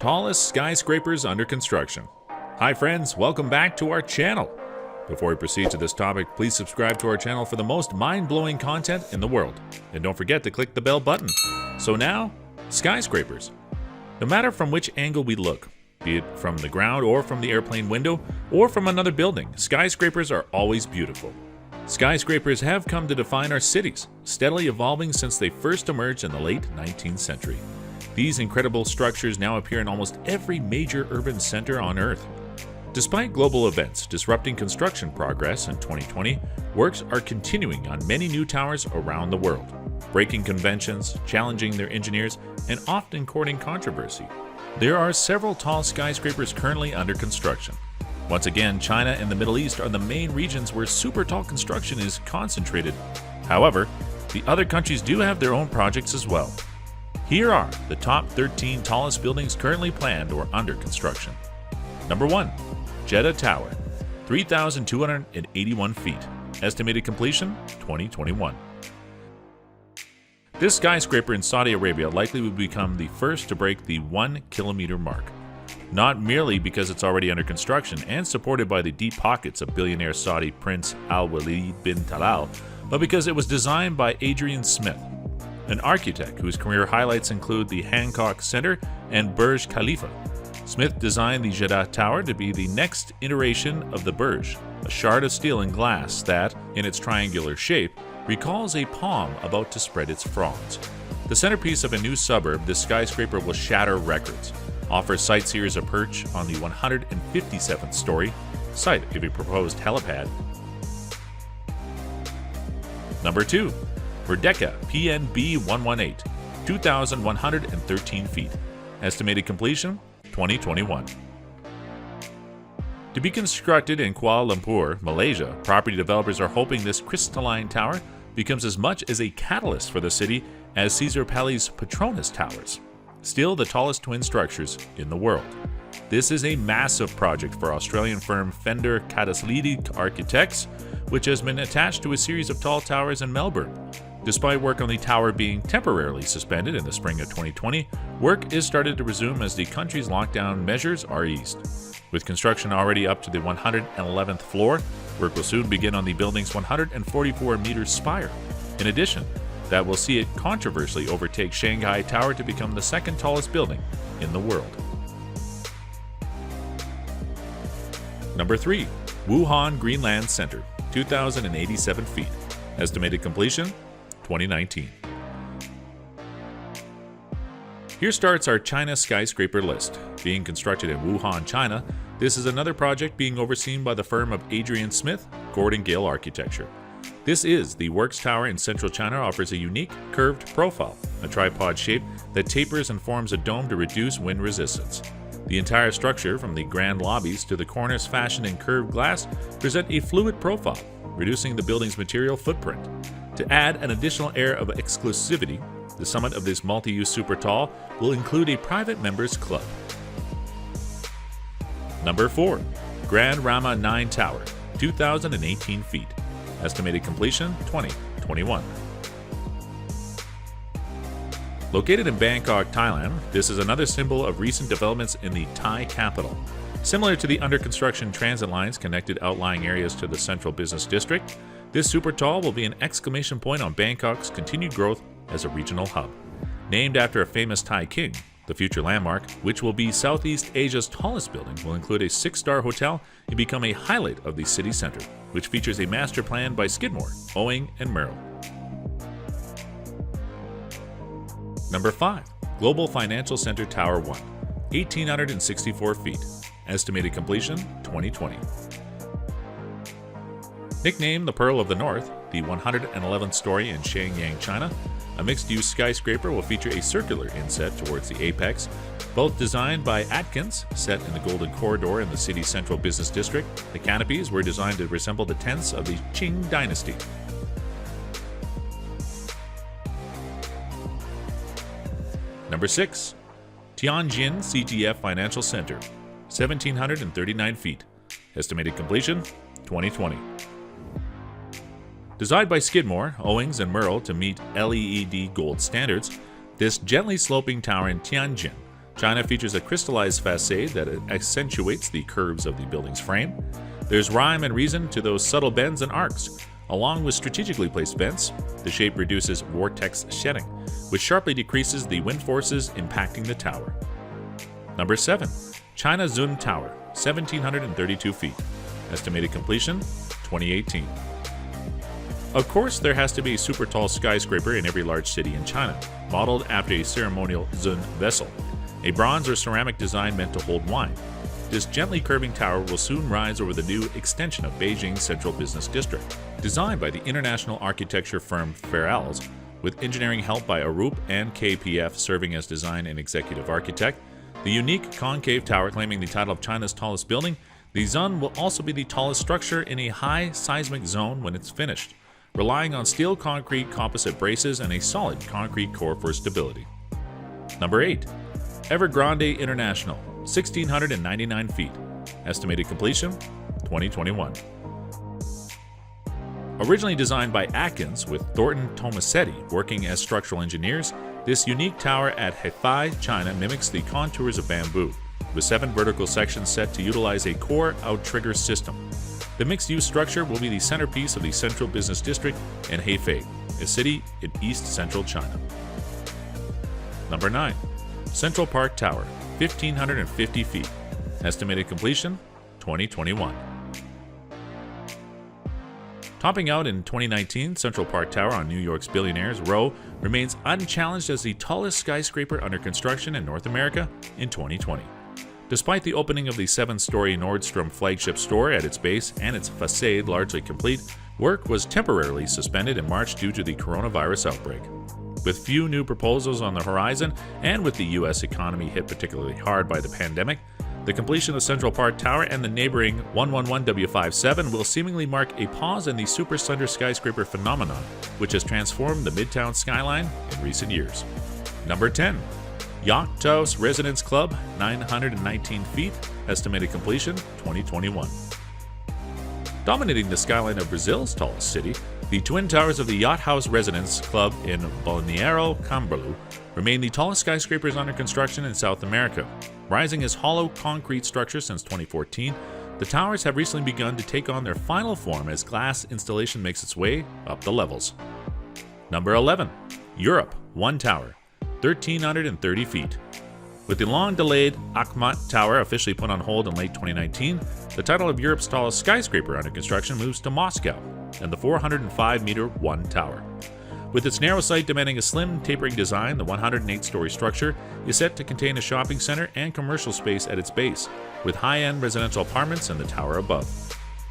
tallest skyscrapers under construction. Hi friends, welcome back to our channel. Before we proceed to this topic, please subscribe to our channel for the most mind-blowing content in the world. And don't forget to click the bell button. So now, skyscrapers. No matter from which angle we look, be it from the ground or from the airplane window or from another building, skyscrapers are always beautiful. Skyscrapers have come to define our cities, steadily evolving since they first emerged in the late 19th century. These incredible structures now appear in almost every major urban center on Earth. Despite global events disrupting construction progress in 2020, works are continuing on many new towers around the world, breaking conventions, challenging their engineers, and often courting controversy. There are several tall skyscrapers currently under construction. Once again, China and the Middle East are the main regions where super tall construction is concentrated. However, the other countries do have their own projects as well. Here are the top 13 tallest buildings currently planned or under construction. Number 1. Jeddah Tower, 3,281 feet. Estimated completion, 2021. This skyscraper in Saudi Arabia likely will become the first to break the 1 kilometer mark. Not merely because it's already under construction and supported by the deep pockets of billionaire Saudi Prince Al-Walid bin Talal, but because it was designed by Adrian Smith, an architect whose career highlights include the Hancock Center and Burj Khalifa. Smith designed the Jeddah Tower to be the next iteration of the Burj, a shard of steel and glass that, in its triangular shape, recalls a palm about to spread its fronds. The centerpiece of a new suburb, this skyscraper will shatter records, offer sightseers a perch on the 157th story, site of a proposed helipad. Number 2. Merdeka PNB 118, 2,113 feet. Estimated completion, 2021. To be constructed in Kuala Lumpur, Malaysia, property developers are hoping this crystalline tower becomes as much as a catalyst for the city as Caesar Pelli's Petronas Towers, still the tallest twin structures in the world. This is a massive project for Australian firm Fender Catalytic Architects, which has been attached to a series of tall towers in Melbourne. Despite work on the tower being temporarily suspended in the spring of 2020, work is started to resume as the country's lockdown measures are eased. With construction already up to the 111th floor, work will soon begin on the building's 144-meter spire. In addition, that will see it controversially overtake Shanghai Tower to become the second tallest building in the world. Number 3. Wuhan Greenland Center, 2,087 feet. Estimated completion, 2019. Here starts our China skyscraper list. Being constructed in Wuhan, China, this is another project being overseen by the firm of Adrian Smith, Gordon Gale Architecture. This is the Works Tower in central China, offers a unique curved profile, a tripod shape that tapers and forms a dome to reduce wind resistance. The entire structure, from the grand lobbies to the corners fashioned in curved glass, present a fluid profile, reducing the building's material footprint. To add an additional air of exclusivity, the summit of this multi-use super tall will include a private members club. Number 4. Grand Rama 9 Tower, 2,018 feet. Estimated completion, 2021. Located in Bangkok, Thailand, this is another symbol of recent developments in the Thai capital. Similar to the under-construction transit lines connected outlying areas to the central business district, this super tall will be an exclamation point on Bangkok's continued growth as a regional hub. Named after a famous Thai king, the future landmark, which will be Southeast Asia's tallest building, will include a 6-star hotel and become a highlight of the city center, which features a master plan by Skidmore, Owing and Merrill. Number 5. Global Financial Center Tower 1, 1,864 feet. Estimated completion, 2020. Nicknamed the Pearl of the North, the 111th story in Shenyang, China, a mixed-use skyscraper will feature a circular inset towards the apex, both designed by Atkins, set in the Golden Corridor in the city's central business district. The canopies were designed to resemble the tents of the Qing dynasty. Number 6. Tianjin CGF Financial Center, 1,739 feet. Estimated completion, 2020. Designed by Skidmore, Owings, and Merrill to meet LEED gold standards, this gently sloping tower in Tianjin China features a crystallized facade that accentuates the curves of the building's frame. There's rhyme and reason to those subtle bends and arcs. Along with strategically placed vents, the shape reduces vortex shedding, which sharply decreases the wind forces impacting the tower. Number 7. China Zun Tower, 1,732 feet. Estimated completion, 2018. Of course, there has to be a super tall skyscraper in every large city in China, modeled after a ceremonial Zun vessel, a bronze or ceramic design meant to hold wine. This gently curving tower will soon rise over the new extension of Beijing's Central Business District. Designed by the international architecture firm Ferrells, with engineering help by Arup and KPF serving as design and executive architect, the unique concave tower claiming the title of China's tallest building, the Zun will also be the tallest structure in a high seismic zone when it's finished, relying on steel concrete composite braces and a solid concrete core for stability. Number 8. Evergrande International, 1,699 feet. Estimated completion, 2021. Originally designed by Atkins with Thornton Tomasetti working as structural engineers, this unique tower at Hefei, China mimics the contours of bamboo, with 7 vertical sections set to utilize a core outrigger system. The mixed-use structure will be the centerpiece of the Central Business District in Hefei, a city in east-central China. Number 9. Central Park Tower, 1,550 feet. Estimated completion, 2021. Topping out in 2019, Central Park Tower on New York's Billionaires Row remains unchallenged as the tallest skyscraper under construction in North America in 2020. Despite the opening of the 7-story Nordstrom flagship store at its base and its facade largely complete, work was temporarily suspended in March due to the coronavirus outbreak. With few new proposals on the horizon, and with the U.S. economy hit particularly hard by the pandemic, the completion of Central Park Tower and the neighboring 111W57 will seemingly mark a pause in the super slender skyscraper phenomenon, which has transformed the Midtown skyline in recent years. Number 10. Yacht House Residence Club, 919 feet. Estimated completion, 2021. Dominating the skyline of Brazil's tallest city, the Twin Towers of the Yacht House Residence Club in Balneário Camboriú remain the tallest skyscrapers under construction in South America. Rising as hollow concrete structures since 2014, the towers have recently begun to take on their final form as glass installation makes its way up the levels. Number 11. Europe, One Tower, 1,330 feet. With the long-delayed Akhmat Tower officially put on hold in late 2019, the title of Europe's tallest skyscraper under construction moves to Moscow and the 405-meter One Tower. With its narrow site demanding a slim, tapering design, the 108-story structure is set to contain a shopping center and commercial space at its base, with high-end residential apartments in the tower above.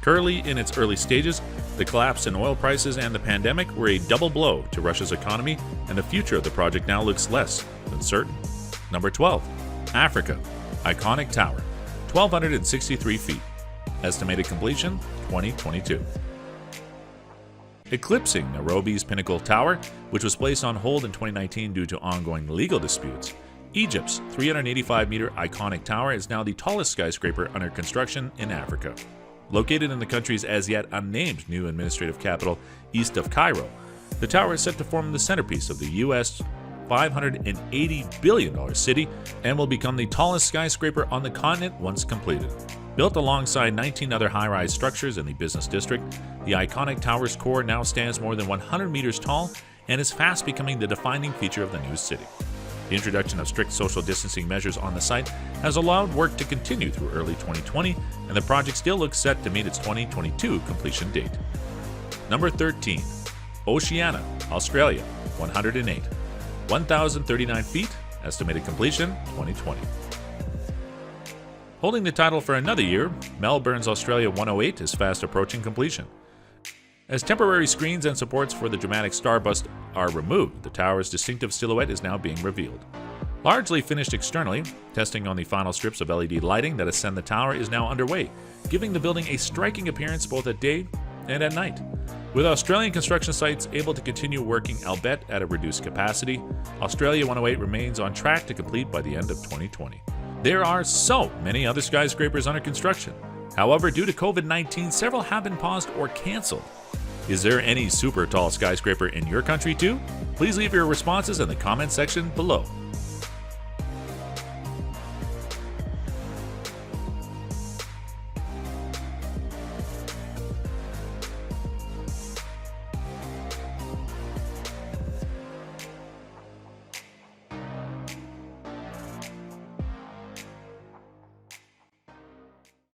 Currently in its early stages, the collapse in oil prices and the pandemic were a double blow to Russia's economy, and the future of the project now looks less than certain. Number 12. Africa, Iconic Tower, 1,263 feet. Estimated completion, 2022. Eclipsing Nairobi's Pinnacle Tower, which was placed on hold in 2019 due to ongoing legal disputes, Egypt's 385-meter iconic tower is now the tallest skyscraper under construction in Africa. Located in the country's as yet unnamed new administrative capital east of Cairo, the tower is set to form the centerpiece of the U.S. $580 billion city and will become the tallest skyscraper on the continent once completed. Built alongside 19 other high-rise structures in the business district, the iconic tower's core now stands more than 100 meters tall and is fast becoming the defining feature of the new city. The introduction of strict social distancing measures on the site has allowed work to continue through early 2020, and the project still looks set to meet its 2022 completion date. Number 13. Oceania, Australia, 108. 1,039 feet, estimated completion 2020. Holding the title for another year, Melbourne's Australia 108 is fast approaching completion. As temporary screens and supports for the dramatic starburst are removed, the tower's distinctive silhouette is now being revealed. Largely finished externally, testing on the final strips of LED lighting that ascend the tower is now underway, giving the building a striking appearance both at day and at night. With Australian construction sites able to continue working, albeit at a reduced capacity, Australia 108 remains on track to complete by the end of 2020. There are so many other skyscrapers under construction. However, due to COVID-19, several have been paused or canceled. Is there any super tall skyscraper in your country too? Please leave your responses in the comment section below.